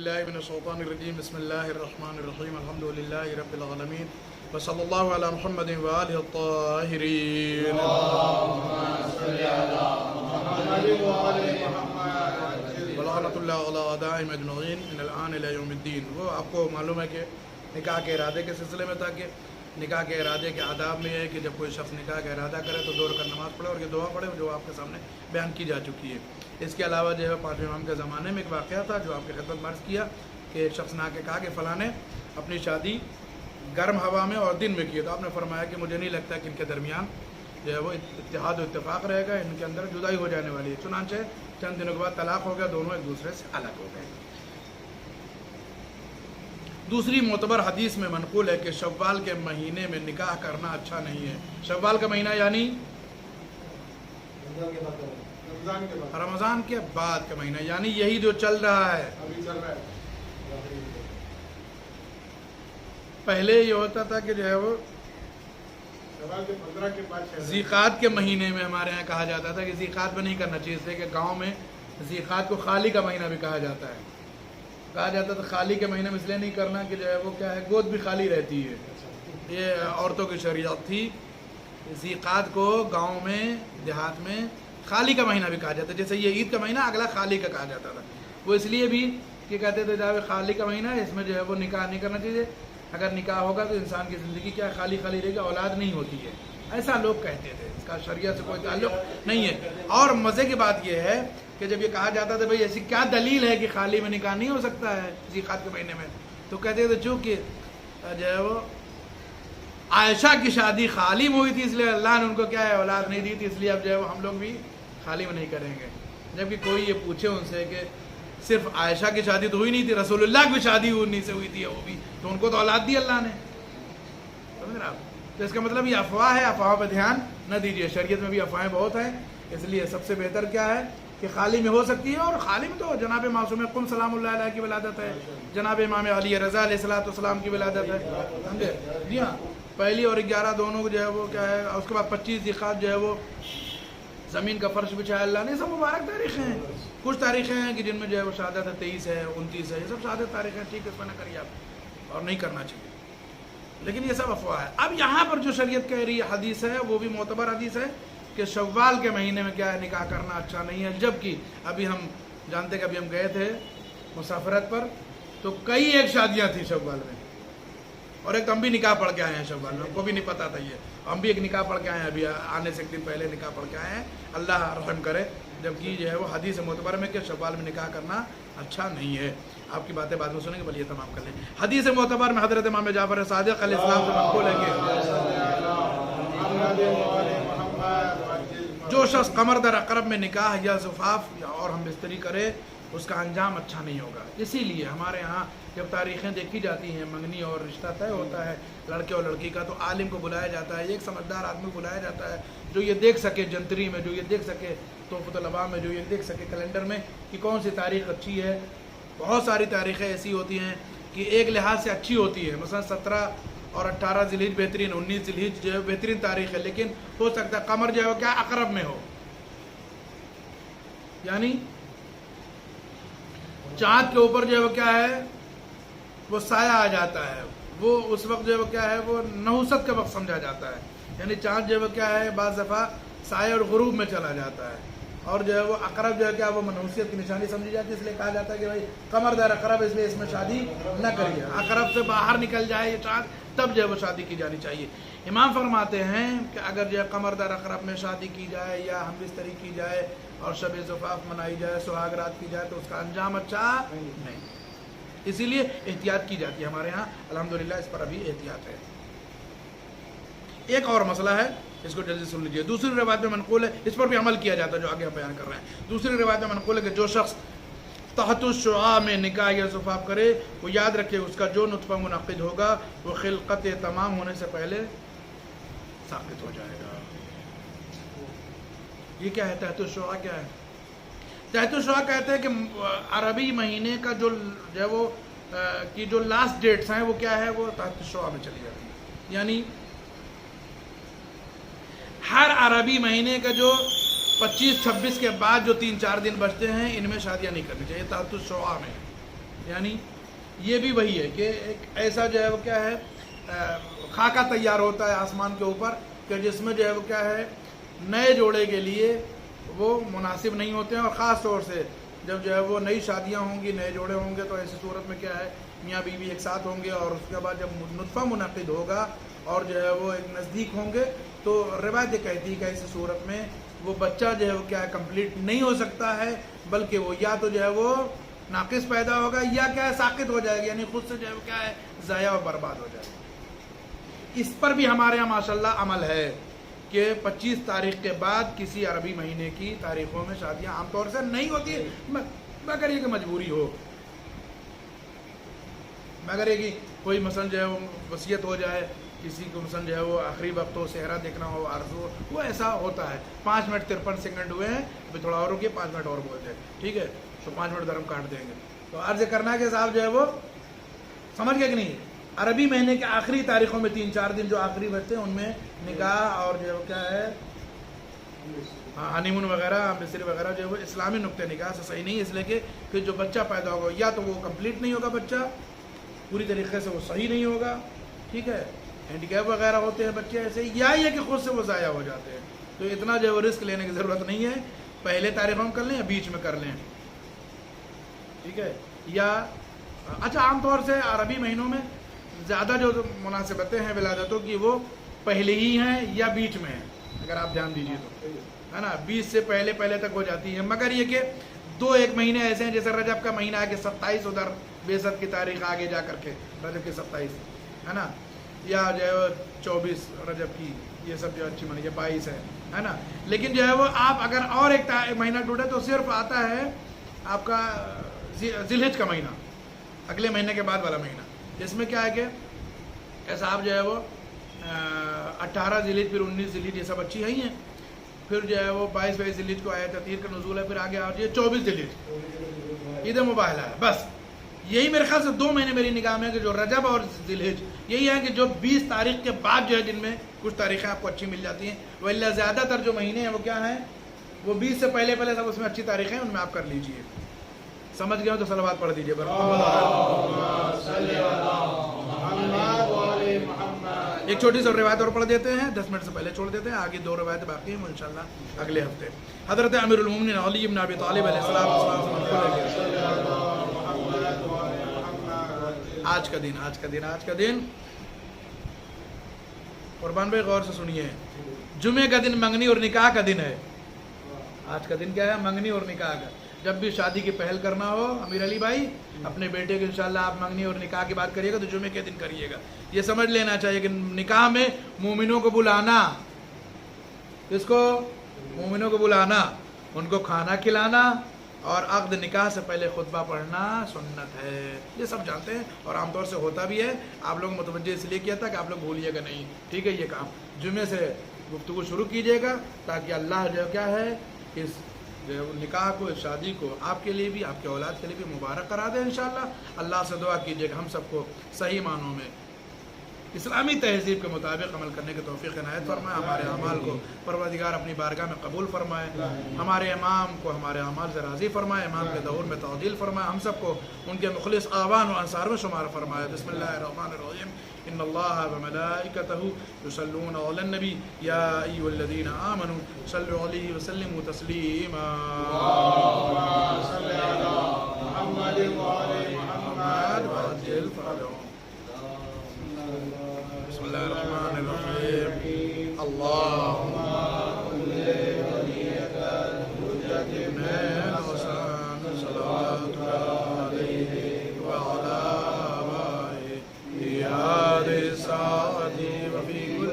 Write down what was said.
باللہ من الشیطان الرجیم بسم اللہ الرحمن الرحیم الحمدللہ رب العالمین وصلی اللہ علی محمد وآلہ الطاہرین ولعنۃ اللہ علی اعدائہم اجمعین من الآن الی یوم الدین۔ وہ آپ کو معلوم ہے کہ نکاح کے ارادے کے سلسلے میں تھا کہ نکاح کے ارادے کے آداب میں یہ ہے کہ جب کوئی شخص نکاح کا ارادہ کرے تو 2 رکعت نماز پڑھے اور یہ دعا پڑھے جو آپ کے سامنے بیان کی جا چکی ہے۔ اس کے علاوہ جو ہے 5 امام کے زمانے میں ایک واقعہ تھا جو آپ کی خدمت میں عرض کیا کہ ایک شخص نے آ کے کہا کہ فلاں نے اپنی شادی گرم ہوا میں اور دن میں کی، تو آپ نے فرمایا کہ مجھے نہیں لگتا کہ ان کے درمیان جو ہے وہ اتحاد و اتفاق رہے گا، ان کے اندر جدائی ہو جانے والی ہے۔ چنانچہ چند دنوں کے بعد طلاق ہو گیا، دونوں ایک دوسرے سے الگ ہو گئے۔ دوسری معتبر حدیث میں منقول ہے کہ شوال کے مہینے میں نکاح کرنا اچھا نہیں ہے۔ شوال کا مہینہ یعنی رمضان کے بعد کا مہینہ، یعنی یہی جو چل رہا ہے۔ پہلے یہ ہوتا تھا کہ جو ہے وہ ذیقات کے مہینے میں ہمارے ہاں کہا جاتا تھا کہ ذیقات میں نہیں کرنا چاہیے، اس لیے کہ گاؤں میں ذیقات کو خالی کا مہینہ بھی کہا جاتا ہے۔ کہا جاتا تھا خالی کے مہینے میں اس لیے نہیں کرنا کہ جو ہے وہ کیا ہے گود بھی خالی رہتی ہے، یہ عورتوں کی شریعت تھی۔ ذیقات کو گاؤں میں دیہات میں خالی کا مہینہ بھی کہا جاتا ہے، جیسے یہ عید کا مہینہ اگلا خالی کا کہا جاتا تھا۔ وہ اس لیے بھی کہ کہتے تھے جب خالی کا مہینہ ہے اس میں جو ہے وہ نکاح نہیں کرنا چاہیے، اگر نکاح ہوگا تو انسان کی زندگی کیا خالی خالی رہے گی، اولاد نہیں ہوتی ہے، ایسا لوگ کہتے تھے۔ اس کا شریعت سے کوئی تعلق نہیں ہے۔ اور مزے کی بات یہ ہے کہ جب یہ کہا جاتا تھا بھئی ایسی کیا دلیل ہے کہ خالی میں نکاح نہیں ہو سکتا ہے ذیقات کے مہینے میں، تو کہتے تھے چونکہ جو ہے وہ عائشہ کی شادی خالی میں ہوئی تھی اس لیے اللہ نے ان کو کیا ہے اولاد نہیں دی تھی، اس لیے اب جو ہے وہ ہم لوگ بھی خالی میں نہیں کریں گے۔ جبکہ کوئی یہ پوچھے ان سے کہ صرف عائشہ کی شادی تو ہوئی نہیں تھی، رسول اللہ کی شادی انہی سے ہوئی تھی، وہ بھی تو ان کو تو اولاد دی اللہ نے، سمجھ رہے آپ؟ تو اس کا مطلب یہ افواہ ہے، افواہوں پہ دھیان نہ دیجیے، شریعت میں بھی افواہیں بہت ہیں، اس لیے سب سے بہتر کیا ہے کہ خالی میں ہو سکتی ہے۔ اور خالی میں تو جناب معصوم قم سلام اللہ علیہ کی ولادت ہے، جناب امام علی رضا علیہ السلام کی ولادت ہے، سمجھے؟ جی ہاں، پہلی اور 11 دونوں کو جو ہے وہ کیا ہے، اس کے بعد 25 ذیقات جو ہے وہ زمین کا فرش بچھایا اللہ نے، سب مبارک تاریخیں ہیں۔ کچھ تاریخیں ہیں کہ جن میں جو ہے وہ شہادت ہے 23 ہے 29 ہے، یہ سب شہادت تاریخیں، ٹھیک ہے، اس میں نہ کریے آپ اور نہیں کرنا چاہیے، لیکن یہ سب افواہ ہے۔ اب یہاں پر جو شریعت کہہ رہی حدیث ہے وہ بھی معتبر حدیث ہے کہ شوال کے مہینے میں کیا ہے نکاح کرنا اچھا نہیں ہے، جبکہ ابھی ہم جانتے کہ ابھی ہم گئے تھے مسافرت پر تو کئی ایک شادیاں تھیں شوال میں، اور ایک ہم بھی نکاح پڑھ کے آئے ہیں شوال میں، ہم کو بھی نہیں پتا تھا یہ، ہم بھی ایک نکاح پڑھ کے آئے ہیں، ابھی آنے سے ایک دن پہلے نکاح پڑھ کے آئے ہیں، اللہ رحم کرے۔ جبکہ جو ہے وہ حدیث معتبر میں کہ شوال میں نکاح کرنا اچھا نہیں ہے۔ آپ کی باتیں بعد میں سنیں گے، بل یہ تمام کر لیں۔ حدیث معتبر میں حضرت امام جعفر صادق علیہ السلام سے منقول ہے کہ جو شخص قمر در عقرب میں نکاح یا زفاف اور ہم بستری کرے اس کا انجام اچھا نہیں ہوگا۔ اسی لیے ہمارے ہاں جب تاریخیں دیکھی جاتی ہیں، منگنی اور رشتہ طے ہوتا ہے لڑکے اور لڑکی کا، تو عالم کو بلایا جاتا ہے، ایک سمجھدار آدمی کو بلایا جاتا ہے جو یہ دیکھ سکے جنتری میں، جو یہ دیکھ سکے تحفۃ الاباء میں، جو یہ دیکھ سکے کیلنڈر میں کہ کون سی تاریخ اچھی ہے۔ بہت ساری تاریخیں ایسی ہوتی ہیں کہ ایک لحاظ سے اچھی ہوتی ہے، مثلا 17 اور 18 ذی الحج بہترین، 19 ذی الحج جو ہے بہترین تاریخ ہے، لیکن ہو سکتا ہے قمر جو ہے وہ کیا عقرب میں ہو، یعنی چاند کے اوپر جو ہے وہ کیا ہے وہ سایہ آ جاتا ہے، وہ اس وقت جو ہے وہ کیا ہے وہ نحوست کا وقت سمجھا جاتا ہے، یعنی چاند جو ہے وہ کیا ہے بعض دفعہ سایہ اور غروب میں چلا جاتا ہے، اور جو ہے وہ عقرب جو ہے کیا وہ منحوسیت کی نشانی سمجھی جاتی ہے، اس لیے کہا جاتا ہے کہ بھائی قمر در عقرب، اس لیے اس میں شادی نہ کریے، عقرب سے باہر نکل جائے یہ چاند تب جو ہے وہ شادی کی جانی چاہیے۔ امام فرماتے ہیں کہ اگر جو ہے قمر در عقرب میں شادی کی جائے یا ہم بستری کی جائے اور شب زفاف منائی جائے، سہاگ رات کی جائے، تو اس کا انجام اچھا نہیں، اسی لیے احتیاط کی جاتی ہے ہمارے ہاں، الحمدللہ اس پر ابھی احتیاط ہے۔ ایک اور مسئلہ ہے، اس کو جلدی سن لیجیے۔ دوسری روایت میں منقول ہے، اس پر بھی عمل کیا جاتا ہے جو آگے ہم بیان کر رہے ہیں۔ دوسری روایت میں منقول ہے کہ جو شخص تحت الشعاع میں نکاح یا زفاف کرے وہ یاد رکھے اس کا جو نطفہ منعقد ہوگا وہ خلقت تمام ہونے سے پہلے ثابت ہو جائے گا۔ یہ کیا ہے تحت الشعاع؟ کیا ہے تحت الشعاع؟ کہتے ہیں کہ عربی مہینے کا جو ہے وہ کی جو لاسٹ ڈیٹس ہیں وہ کیا ہے وہ تحت الشعاع میں چلی جاتی ہے، یعنی ہر عربی مہینے کا جو 25-26 کے بعد جو 3-4 دن بچتے ہیں ان میں شادیاں نہیں کرنی چاہیے، تحت الشعاع میں۔ یعنی یہ بھی وہی ہے کہ ایک ایسا جو ہے وہ کیا ہے خاکہ تیار ہوتا ہے آسمان کے اوپر کہ جس میں جو ہے وہ کیا ہے نئے جوڑے کے لیے وہ مناسب نہیں ہوتے ہیں، اور خاص طور سے جب جو ہے وہ نئی شادیاں ہوں گی، نئے جوڑے ہوں گے، تو ایسی صورت میں کیا ہے میاں بیوی ایک ساتھ ہوں گے، اور اس کے بعد جب نطفہ منعقد ہوگا اور جو ہے وہ ایک نزدیک ہوں گے، تو روایت یہ کہتی ہے کہ ایسی صورت میں وہ بچہ جو ہے وہ کیا ہے کمپلیٹ نہیں ہو سکتا ہے، بلکہ وہ یا تو جو ہے وہ ناقص پیدا ہوگا یا کیا ہے ساقط ہو جائے گا، یعنی خود سے جو ہے وہ کیا ہے ضائع و برباد ہو جائے گا۔ اس پر بھی ہمارے یہاں ماشاءاللہ عمل ہے کہ 25 تاریخ کے بعد کسی عربی مہینے کی تاریخوں میں شادیاں عام طور سے نہیں ہوتی، مگر یہ کہ مجبوری ہو، مگر یہ کہ کوئی مثلا جو ہے وہ وصیت ہو جائے، کسی کو مثلا جو ہے وہ آخری وقت ہو، صحرا دیکھنا ہو، عرض ہو، وہ ایسا ہوتا ہے۔ 5 منٹ 53 سیکنڈ ہوئے ہیں، ابھی تھوڑا اور رکیے، 5 منٹ اور بول دیں، ٹھیک ہے؟ تو 5 منٹ درم کاٹ دیں گے۔ تو عرض کرنا کہ صاحب جو ہے وہ سمجھ گئے کہ نہیں، عربی مہینے کے آخری تاریخوں میں 3-4 دن جو آخری بچتے ہیں ان میں نکاح اور جو کیا ہے ہنی مون وغیرہ، مصری وغیرہ جو ہے وہ اسلامی نقطۂ نگاہ سے صحیح نہیں، اس لیے کہ جو بچہ پیدا ہوگا یا تو وہ کمپلیٹ نہیں ہوگا، بچہ پوری طریقے سے وہ صحیح نہیں ہوگا، ٹھیک ہے، ہینڈی کیپ وغیرہ ہوتے ہیں بچے ایسے، یا یہ کہ خود سے وہ ضائع ہو جاتے ہیں۔ تو اتنا جو ہے وہ رسک لینے کی ضرورت نہیں ہے، پہلے تاریخوں میں کر لیں یا بیچ میں کر لیں، ٹھیک ہے۔ یا اچھا عام طور سے عربی مہینوں میں زیادہ جو مناسبتیں ہیں ولادتوں کی وہ پہلے ہی ہیں یا بیچ میں ہیں، اگر آپ دھیان دیجیے تو، ہے نا، 20 سے پہلے تک ہو جاتی ہے، مگر یہ کہ 2-1 مہینے ایسے ہیں جیسے رجب کا مہینہ ہے کہ 27 ادھر بیست کی تاریخ آگے جا کر کے رجب کی 27 ہے نا، یا جو ہے 24 رجب کی، یہ سب جو اچھی منی ہے 22 ہے نا، لیکن جو ہے وہ آپ اگر اور ایک مہینہ ڈھونڈے تو صرف آتا ہے آپ کا ذی الحج کا مہینہ، اگلے مہینے کے بعد والا مہینہ، جس میں کیا ہے کہ ایسا آپ جو ہے وہ 18 ذی الحج، پھر 19 ذی الحج، یہ سب اچھی ہی ہیں، پھر جو ہے وہ 22 ذی الحج کو آیت تطہیر کا نزول ہے، پھر آگے آ جائے 24 ذی الحج عید مباہلہ ہے، بس یہی میرے خیال سے 2 مہینے میری نگاہ میں کہ جو رجب اور ذی الحج یہی ہے کہ جو 20 تاریخ کے بعد جو ہے جن میں کچھ تاریخیں آپ کو اچھی مل جاتی ہیں، وہ اللہ زیادہ تر جو مہینے ہیں وہ کیا ہیں، وہ 20 سے پہلے سب اس میں اچھی تاریخیں ہیں، ان میں آپ کر لیجئے۔ سمجھ گئے ہو تو صلوات پڑھ دیجئے۔ ایک چھوٹی سی روایت اور پڑھ دیتے ہیں، 10 منٹ سے پہلے چھوڑ دیتے ہیں، آگے 2 روایتیں باقی ہیں، وہ انشاءاللہ اگلے ہفتے۔ حضرت امیر المومنین علی بن ابی طالب علیہ السلام آج کا دن قربان بھائی غور سے سنیے، جمعے کا دن منگنی اور نکاح کا دن ہے۔ آج کا دن کیا ہے؟ منگنی اور نکاح کا۔ جب بھی شادی کی پہل کرنا ہو امیر علی بھائی، اپنے بیٹے کے انشاءاللہ آپ منگنی اور نکاح کی بات کریے گا تو جمعے کے دن کریے گا۔ یہ سمجھ لینا چاہیے کہ نکاح میں مومنوں کو بلانا، کس کو؟ مومنوں کو بلانا، ان کو کھانا کھلانا، اور عقد نکاح سے پہلے خطبہ پڑھنا سنت ہے، یہ سب جانتے ہیں اور عام طور سے ہوتا بھی ہے۔ آپ لوگ متوجہ اس لیے کیا تھا کہ آپ لوگ بھولیے گا نہیں، ٹھیک ہے؟ یہ کام جمعے سے گفتگو شروع کیجیے گا تاکہ اللہ جو کیا ہے اس نکاح کو، اس شادی کو آپ کے لیے بھی، آپ کے اولاد کے لیے بھی مبارک کرا دے انشاءاللہ۔ اللہ سے دعا کیجیے کہ ہم سب کو صحیح معنوں میں اسلامی تہذیب کے مطابق عمل کرنے کی توفیق عنایت فرمائے، ہمارے اعمال کو پروردگار اپنی بارگاہ میں قبول فرمائے، ہمارے امام کو ہمارے اعمال سے راضی فرمائے، امام کے دور میں تعدیل فرمائے، ہم سب کو ان کے مخلص آوان و انصار میں شمار فرمائے۔ بسم اللہ الرحمن الرحیم، ان اللہ وملائکتہ یصلون علی النبی یا ایھا الذین آمنوا صلوا علیہ وسلموا تسلیما۔ اللهم صل علی محمد وعلی محمد وعجل فرجهم۔ بسم اللہ الرحمن الرحیم، اللهم كن لوليك الحجة من حسن صلاتك عليه وعلى آبائه في هذه الساعة وفي كل